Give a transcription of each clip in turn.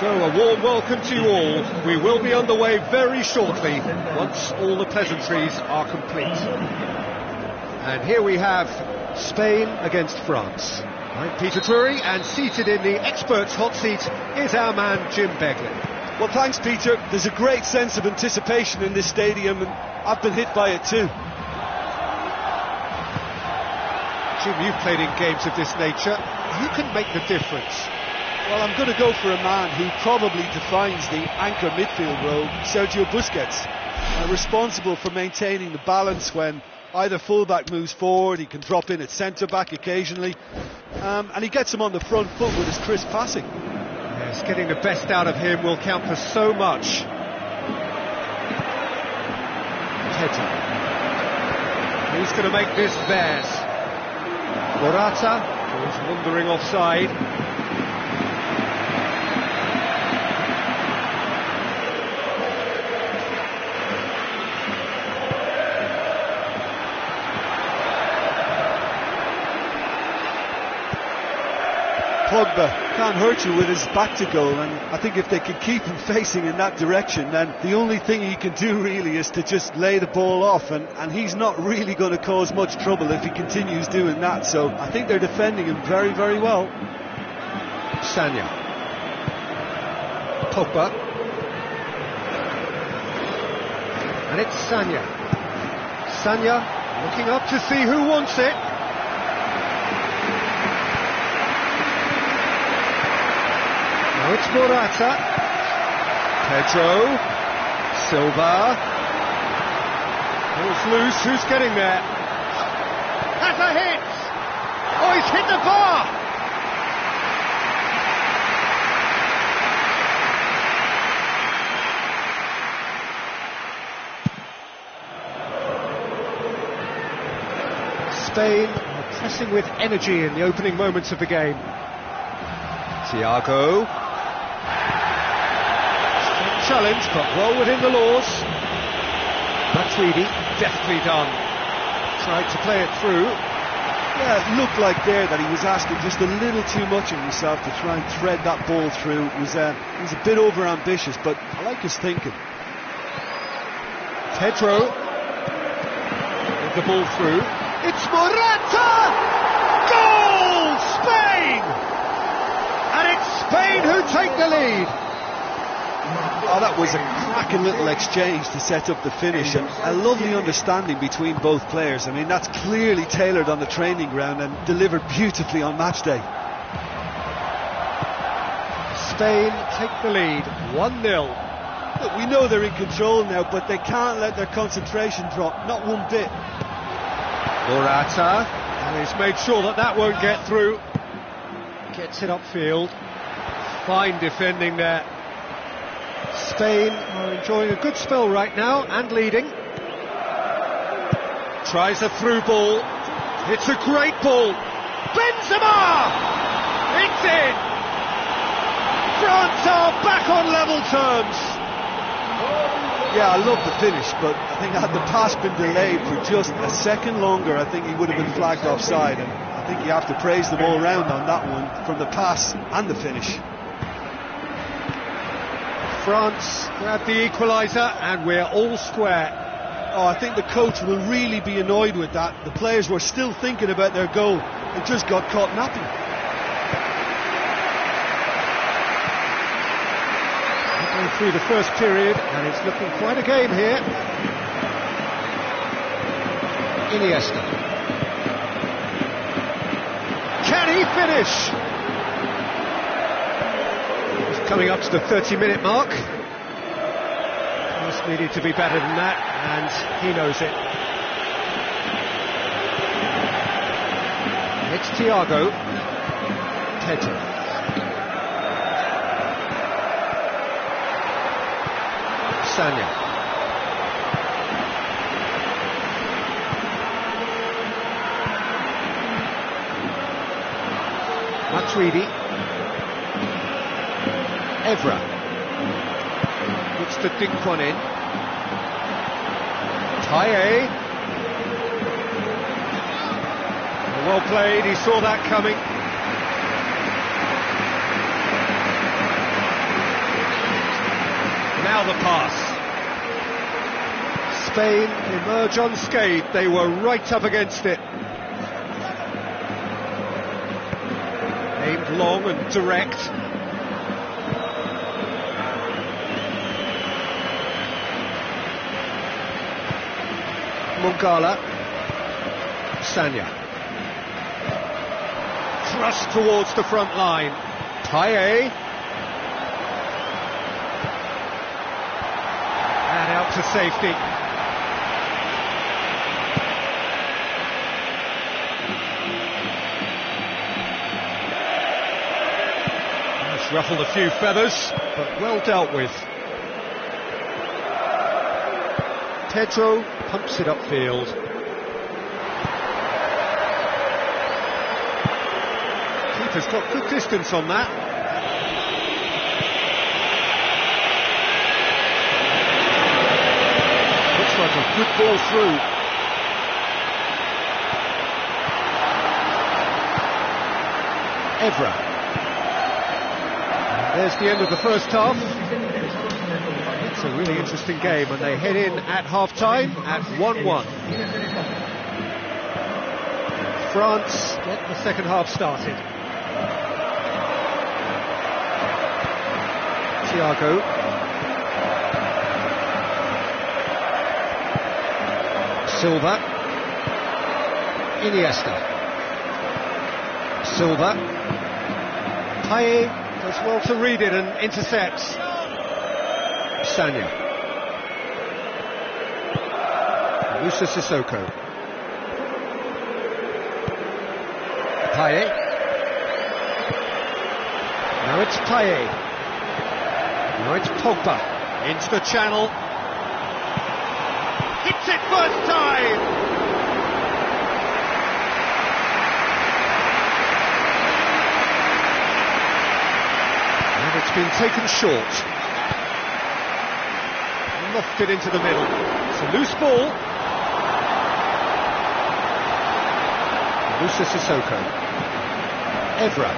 So a warm welcome to you all. We will be underway very shortly, once all the pleasantries are complete. And here we have Spain against France. I'm Peter Drury, and seated in the experts' hot seat is our man Jim Begley. Well, thanks, Peter. There's a great sense of anticipation in this stadium, and I've been hit by it too. Jim, you've played in games of this nature. Who can make the difference? Well, I'm going to go for a man who probably defines the anchor midfield role, Sergio Busquets. Responsible for maintaining the balance when either fullback moves forward. He can drop in at centre-back occasionally, and he gets him on the front foot with his crisp passing. Yes, getting the best out of him will count for so much. Echa. Who's going to make this theirs? Morata was wandering offside. Pogba can't hurt you with his back to goal, and I think if they can keep him facing in that direction, then the only thing he can do really is to just lay the ball off, and he's not really going to cause much trouble if he continues doing that. So I think they're defending him very, very well. Sanya. Pogba. And it's Sanya. Sanya looking up to see who wants it. Now it's Morata. Pedro. Silva. Ball's loose. Who's getting there? Has a hit! Oh, he's hit the bar! Spain are pressing with energy in the opening moments of the game. Thiago. Strong challenge, but well within the laws. Matuidi, deftly done. Tried to play it through. Yeah, it looked like there that he was asking just a little too much of himself to try and thread that ball through. He was a bit over-ambitious, but I like his thinking. Pedro. With the ball through. It's Morata! Goal! Spain! And it's Spain who take the lead. Oh, that was a cracking little exchange to set up the finish, and a lovely understanding between both players. I mean, that's clearly tailored on the training ground and delivered beautifully on match day. Spain take the lead, 1-0. Look, we know they're in control now, but they can't let their concentration drop, not one bit. Morata, and he's made sure that won't get through. Gets it upfield. Fine defending there. Spain are enjoying a good spell right now and leading. Tries a through ball. It's a great ball. Benzema! It's in! France are back on level terms. Yeah, I love the finish, but I think had the pass been delayed for just a second longer, I think he would have been flagged offside, and I think you have to praise them all round on that one, from the pass and the finish. France grab the equaliser, and we're all square. Oh, I think the coach will really be annoyed with that. The players were still thinking about their goal. It just got caught napping. Through the first period, and it's looking quite a game here. Iniesta. Can he finish? He's coming up to the 30-minute mark. Just needed to be better than that, and he knows it. It's Thiago. Pedro. Sanya. Matuidi. Evra. Puts the dink one in. Taye. Well played, he saw that coming. Now the pass. Spain emerge unscathed. They were right up against it. Aimed long and direct. Mongala. Sanya. Thrust towards the front line. Payet. And out to safety. That's ruffled a few feathers, but well dealt with. Pedro pumps it upfield. Keeper's got good distance on that. Looks like a good ball through. Evra. There's the end of the first half. It's a really interesting game, and they head in at half-time at 1-1. France get the second half started. Thiago. Silva. Iniesta. Silva. Payet does well to read it and intercepts. Sanya. Musa Sissoko. Payet. Now it's Payet. Now it's Pogba. Into the channel. Hits it first time! And it's been taken short. Lofted into the middle. It's a loose ball. Musa Sissoko. Evra.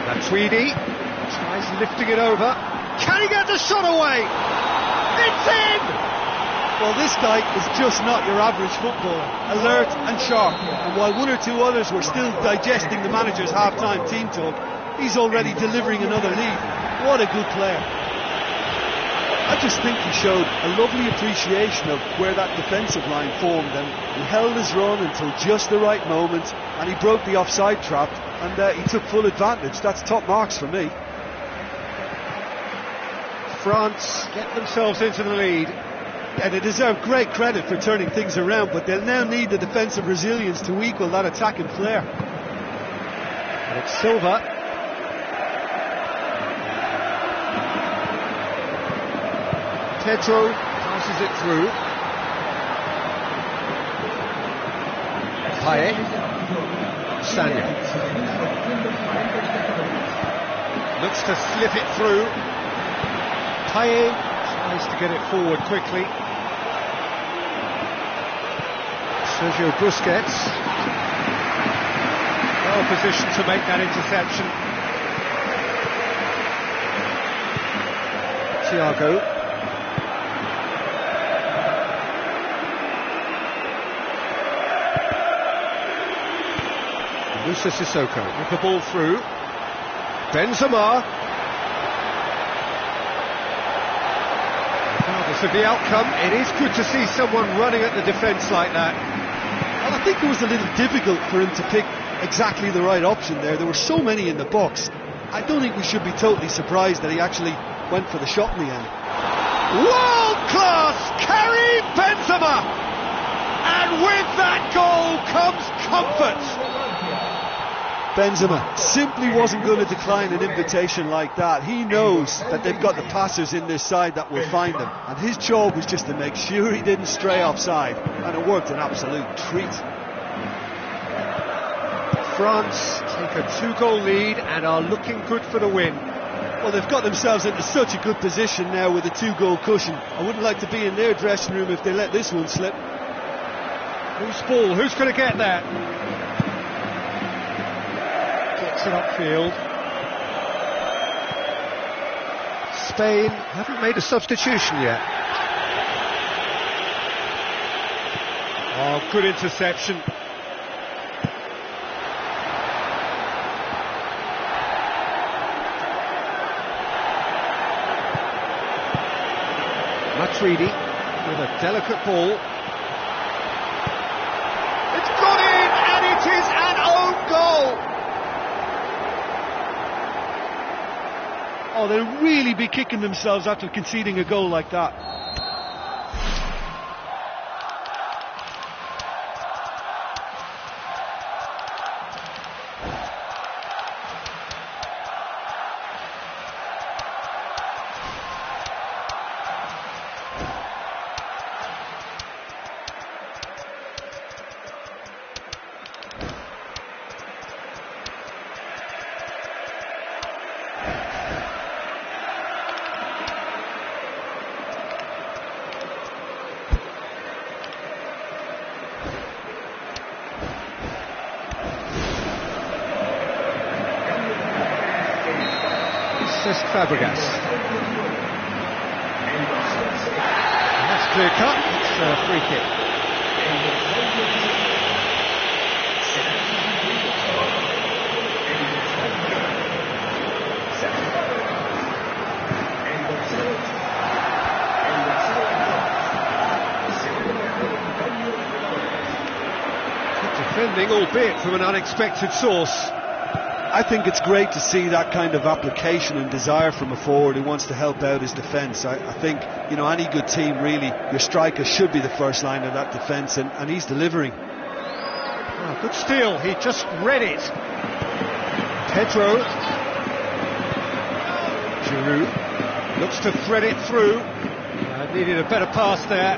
Matuidi tries lifting it over. Can he get the shot away? It's in! Well, this guy is just not your average footballer. Alert and sharp. And while one or two others were still digesting the manager's half-time team talk, he's already delivering another lead. What a good player. I just think he showed a lovely appreciation of where that defensive line formed, and he held his run until just the right moment, and he broke the offside trap, and he took full advantage. That's top marks for me. France get themselves into the lead. And they deserve great credit for turning things around, but they'll now need the defensive resilience to equal that attacking flair. And it's Silva. Pedro passes it through. Payet. Sanya. Looks to slip it through. Payet tries to get it forward quickly. Sergio Busquets. Well positioned to make that interception. Thiago. Musa Sissoko with the ball through. Benzema. Regardless of the outcome, it is good to see someone running at the defence like that. Well, I think it was a little difficult for him to pick exactly the right option there. There were so many in the box. I don't think we should be totally surprised that he actually went for the shot in the end. World-class Karim Benzema! And with that goal comes comfort! Benzema simply wasn't going to decline an invitation like that. He knows that they've got the passers in this side that will find him, and his job was just to make sure he didn't stray offside, and it worked an absolute treat. France take a 2-goal lead and are looking good for the win. Well, they've got themselves into such a good position now with a 2-goal cushion. I wouldn't like to be in their dressing room if they let this one slip. Whose ball? Who's going to get that? Gets it upfield. Spain haven't made a substitution yet. Oh, good interception. Matuidi with a delicate ball. It's got in, and it is an own goal! Oh, they'll really be kicking themselves after conceding a goal like that. Fabregas. That's clear cut. It's a free kick. Good defending, albeit from an unexpected source. I think it's great to see that kind of application and desire from a forward who wants to help out his defence. I think, you know, any good team really, your striker should be the first line of that defence, and he's delivering. Oh, good steal, he just read it. Pedro. Giroud looks to thread it through. Needed a better pass there.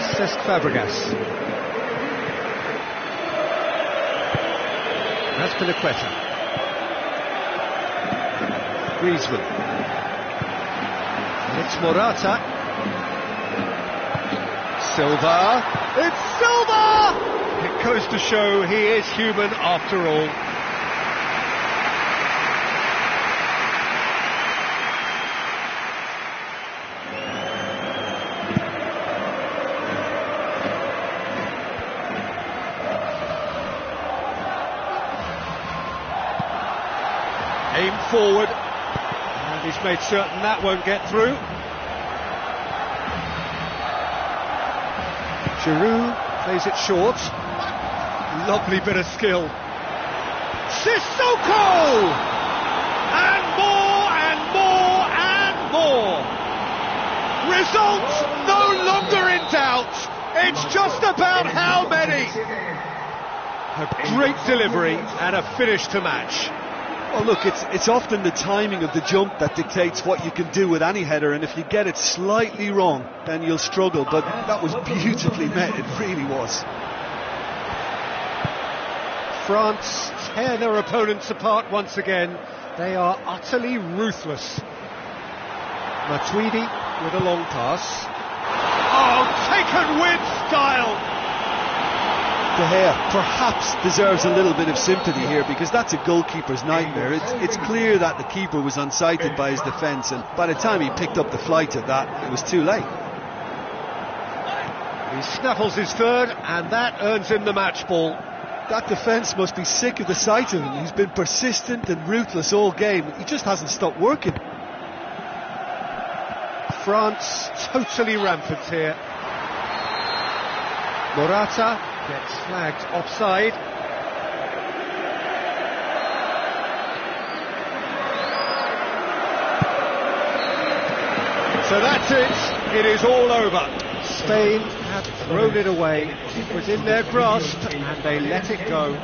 Cesc Fabregas. That's Piliqueta. Griezmann. It's Morata. Silva. It's Silva! It goes to show he is human after all. Aim forward, and he's made certain that won't get through. Giroud plays it short. Lovely bit of skill. Sissoko! And more and more and more. Results no longer in doubt. It's just about how many. A great delivery and a finish to match. Well, look, it's often the timing of the jump that dictates what you can do with any header, and if you get it slightly wrong, then you'll struggle. But that was beautifully met, it really was. France tear their opponents apart once again. They are utterly ruthless. Matuidi with a long pass. Oh, taken with style! De Gea perhaps deserves a little bit of sympathy here, because that's a goalkeeper's nightmare. It's clear that the keeper was unsighted by his defence, and by the time he picked up the flight of that, it was too late. He snaffles his third, and that earns him the match ball. That defence must be sick of the sight of him. He's been persistent and ruthless all game. He just hasn't stopped working. France totally rampant here. Morata gets flagged offside. So that's it. It is all over. Spain have thrown it away. It was in their grasp and they let it go.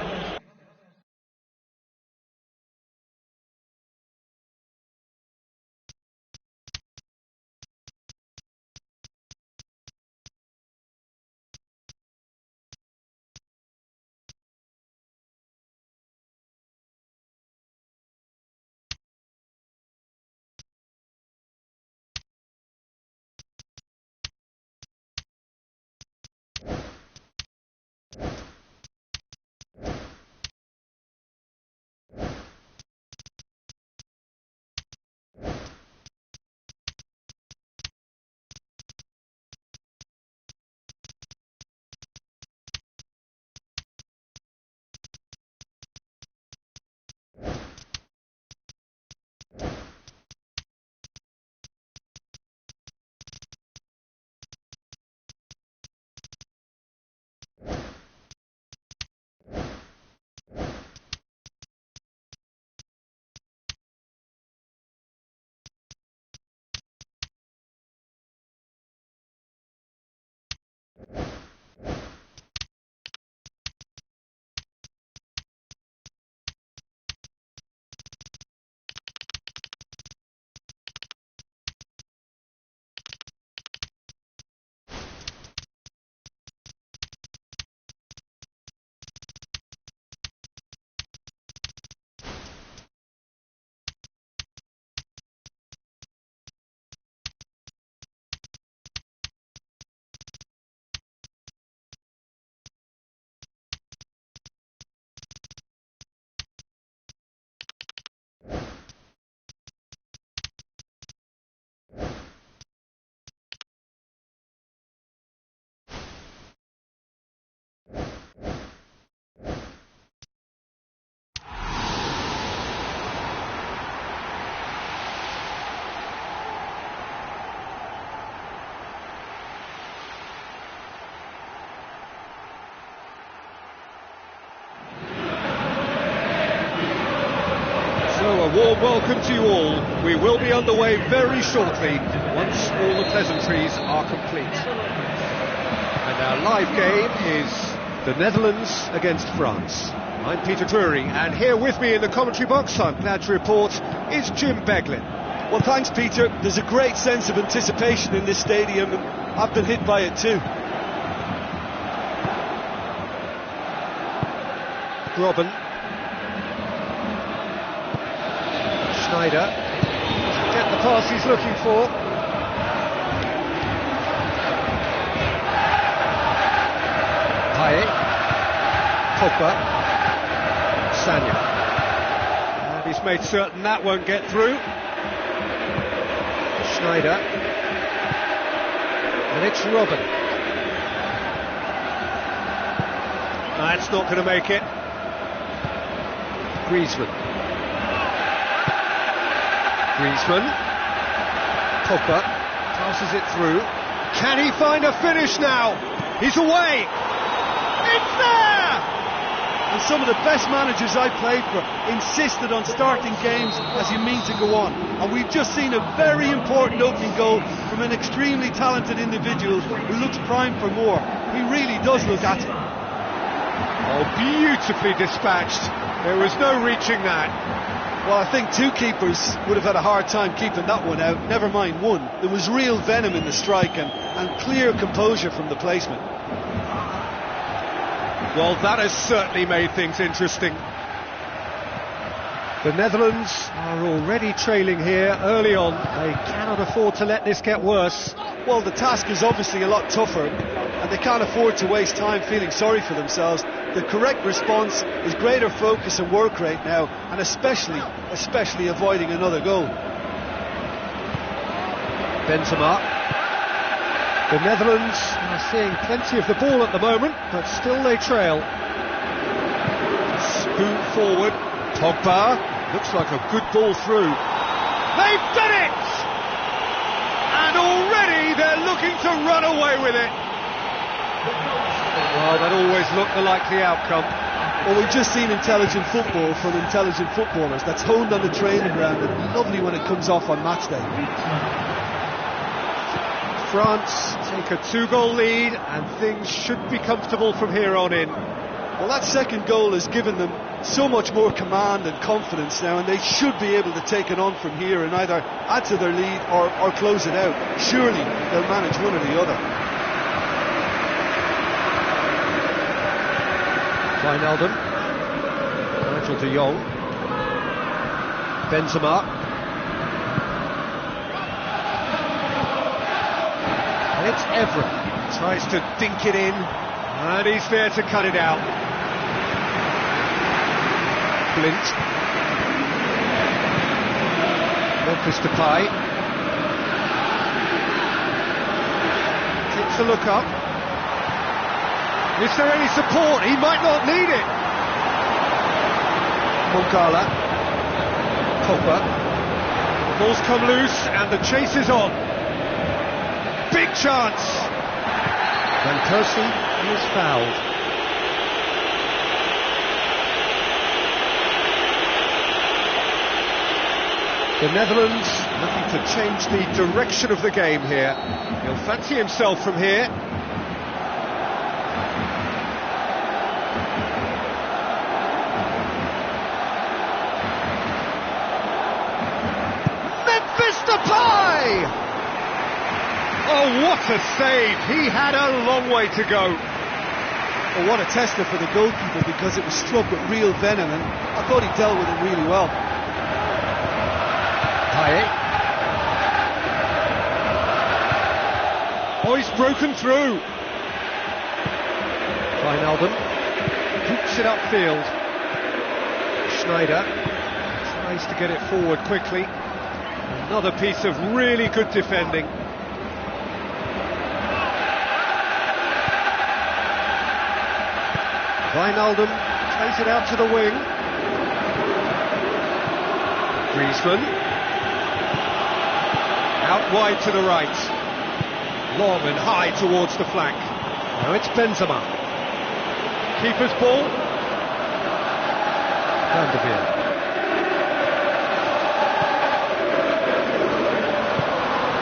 warm welcome to you all. We will be underway very shortly, once all the pleasantries are complete. And our live game is the Netherlands against France. I'm Peter Drury, and here with me in the commentary box, I'm glad to report, is Jim Beglin. Well, thanks, Peter. There's a great sense of anticipation in this stadium, and I've been hit by it too. Robben. Schneider. Get the pass he's looking for. Payet. Pogba. Sanya. And he's made certain that won't get through. Schneider. And it's Robben. That's not going to make it. Griezmann. Pogba passes it through. Can he find a finish now? He's away. It's there! And some of the best managers I've played for insisted on starting games as you mean to go on. And we've just seen a very important opening goal from an extremely talented individual who looks primed for more. He really does look at it. Oh, beautifully dispatched. There was no reaching that. Well, I think two keepers would have had a hard time keeping that one out, never mind one. There was real venom in the strike and clear composure from the placement. Well, that has certainly made things interesting. The Netherlands are already trailing here early on. They cannot afford to let this get worse. Well, the task is obviously a lot tougher, and they can't afford to waste time feeling sorry for themselves. The correct response is greater focus and work rate now, and especially avoiding another goal. Benzema. The Netherlands are seeing plenty of the ball at the moment, but still they trail. Spoon forward. Pogba. Looks like a good ball through. They've done it! And already they're looking to run away with it. Well, that always looked the likely outcome. Well, we've just seen intelligent football from intelligent footballers. That's honed on the training ground and lovely when it comes off on match day. France take a 2-goal lead and things should be comfortable from here on in. Well, that second goal has given them so much more command and confidence now, and they should be able to take it on from here and either add to their lead or close it out. Surely they'll manage one or the other. Wijnaldum. Nigel de Jong. Benzema. And it's Evra. Tries to dink it in, and he's there to cut it out. Blint. Memphis Depay. Takes a look up. Is there any support? He might not need it. Moncala. Pogba. The ball's come loose and the chase is on. Big chance. Van Persie is fouled. The Netherlands looking to change the direction of the game here. He'll fancy himself from here. Memphis Depay! Oh, what a save! He had a long way to go. Well, what a tester for the goalkeeper, because it was struck with real venom, and I thought he dealt with it really well. Payet. Oh, he's broken through. Wijnaldum hooks it upfield. Schneider tries to get it forward quickly. Another piece of really good defending. Wijnaldum plays it out to the wing. Griezmann. Out wide to the right. Long and high towards the flank. Now it's Benzema. Keeper's ball. Van de Veer.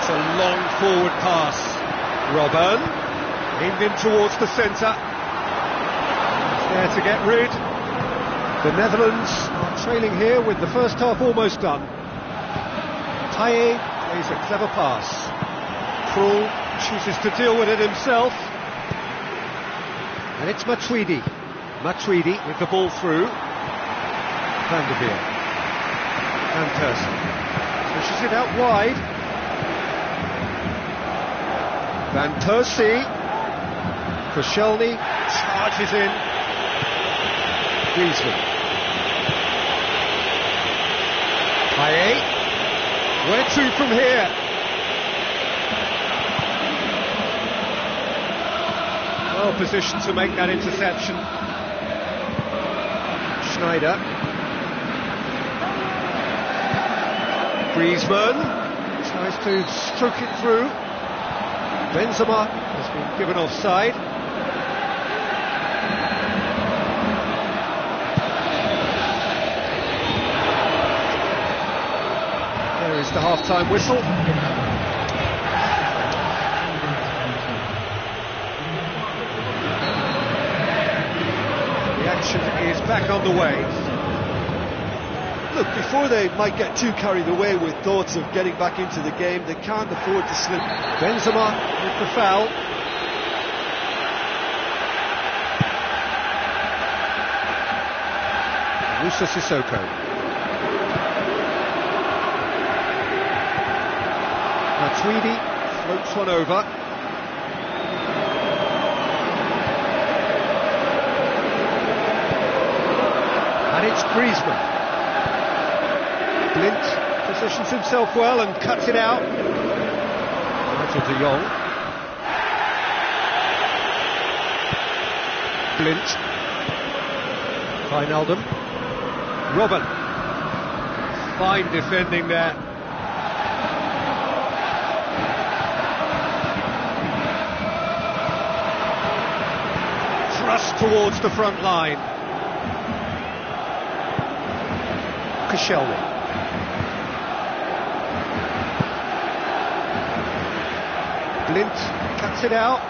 It's a long forward pass. Robben, aimed in towards the centre. There to get rid. The Netherlands are trailing here with the first half almost done. Taye plays a clever pass. Krul chooses to deal with it himself. And it's Matuidi. Matuidi with the ball through. Van der Veer. Van Persie. Pushes it out wide. Van Persie. Koscielny charges in. Griezmann. Taye. Where to from here? Well positioned to make that interception. Schneider. Griezmann tries to stroke it through. Benzema has been given offside. There is the half-time whistle. The action is back on the way. Look, before they might get too carried away with thoughts of getting back into the game, they can't afford to slip. Benzema with the foul. Moussa Sissoko. Matuidi floats one over. And it's Griezmann. Blind positions himself well and cuts it out. Nigel de Jong. Blind. Wijnaldum. Robben. Fine defending there. Thrust towards the front line. Koscielny. Blind cuts it out.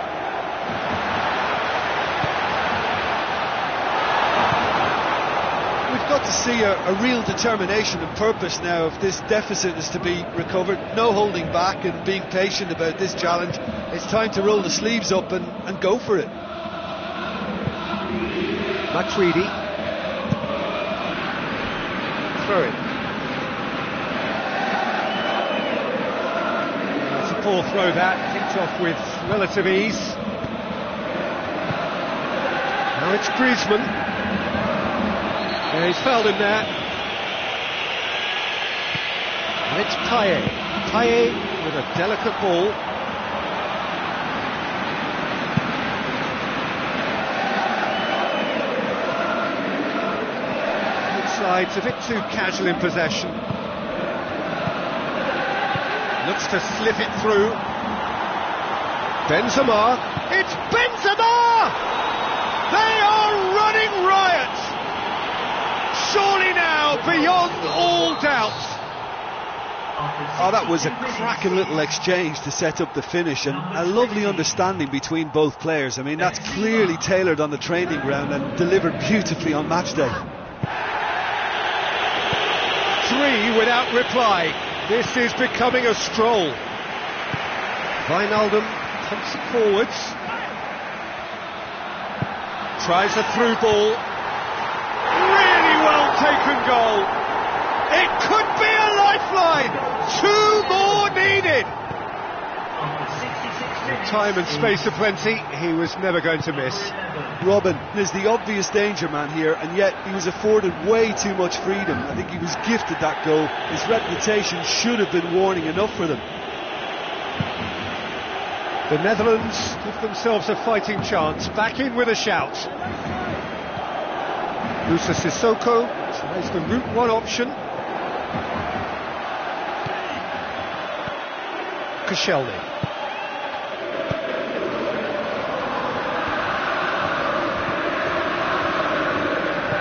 We've got to see a real determination and purpose now if this deficit is to be recovered. No holding back and being patient about this challenge. It's time to roll the sleeves up and go for it. Matuidi. Throw it. It's a poor throw that, kicked off with relative ease. Now it's Griezmann. Yeah, he's fouled him there. And it's Taye. Taye with a delicate ball. It's a bit too casual in possession. Looks to slip it through. Benzema. It's Benzema! They are running riot! Surely now, beyond all doubt. Oh, that was a cracking little exchange to set up the finish, and a lovely understanding between both players. I mean, that's clearly tailored on the training ground and delivered beautifully on match day. 3 without reply. This is becoming a stroll. Wijnaldum pumps it forwards. Tries a through ball. Really well taken goal. It could be a lifeline. 2 more needed. Time and space aplenty. He was never going to miss. Robben is the obvious danger man here, and yet he was afforded way too much freedom. I think he was gifted that goal. His reputation should have been warning enough for them. The Netherlands give themselves a fighting chance. Back in with a shout. Moussa Sissoko tries the route one option. Koscielny.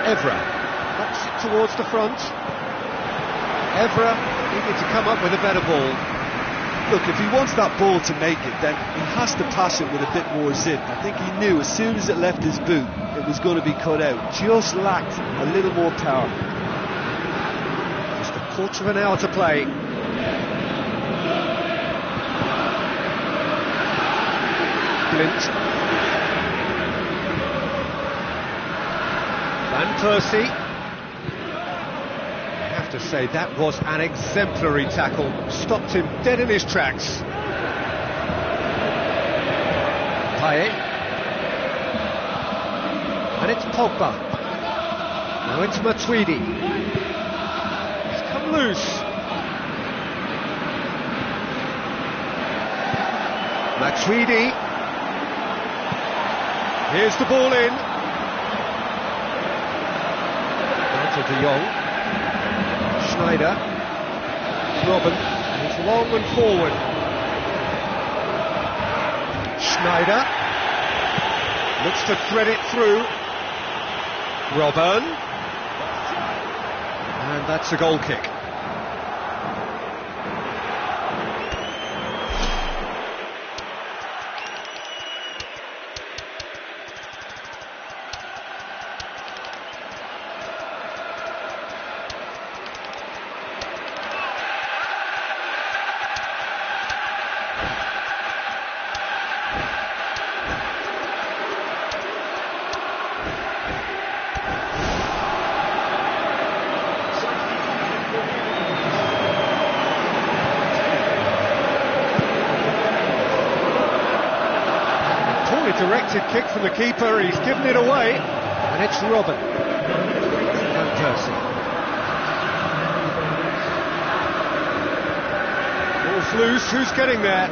Evra knocks it towards the front. Evra needed to come up with a better ball. Look, if he wants that ball to make it, then he has to pass it with a bit more zip. I think he knew as soon as it left his boot, it was going to be cut out. Just lacked a little more power. Just a quarter of an hour to play. Glint. Van Persie. To say that was an exemplary tackle, stopped him dead in his tracks. Payet, and it's Pogba. Now it's Matuidi. He's come loose. Matuidi. Here's the ball in. Now to De Jong. Schneider, Robben, it's long and forward. Schneider looks to thread it through. Robben, and that's a goal kick. Directed kick from the keeper, he's given it away, and it's Robben. Van Persie. Ball's loose, who's getting there?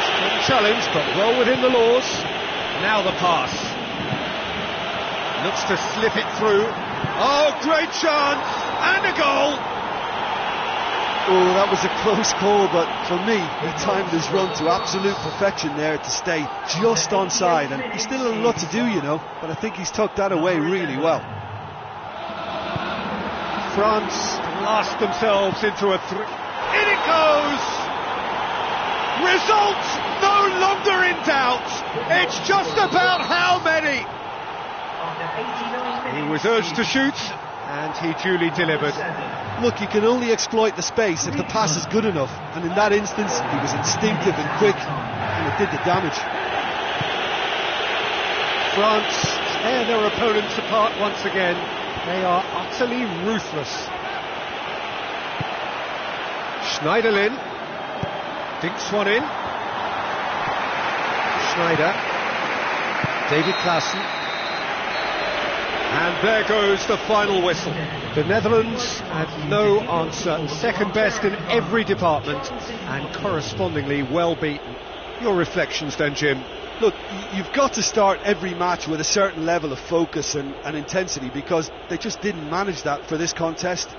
Strong challenge, but well within the laws. Now the pass. Looks to slip it through. Oh, great chance, and a goal! Oh, that was a close call, but for me, he timed his run to absolute perfection there to stay just onside, and he's still a lot to do, you know, but I think he's tucked that away really well. France blast themselves into a in it goes! Result no longer in doubt. It's just about how many. He was urged to shoot, and he duly delivered. Look, you can only exploit the space if the pass is good enough, and in that instance he was instinctive and quick, and it did the damage. France tear their opponents apart once again. They are utterly ruthless. Schneiderlin dinks one in. Schneider, David Klaassen. And there goes the final whistle. The Netherlands had no answer, second best in every department, and correspondingly well beaten. Your reflections then, Jim? Look, you've got to start every match with a certain level of focus and intensity, because they just didn't manage that for this contest.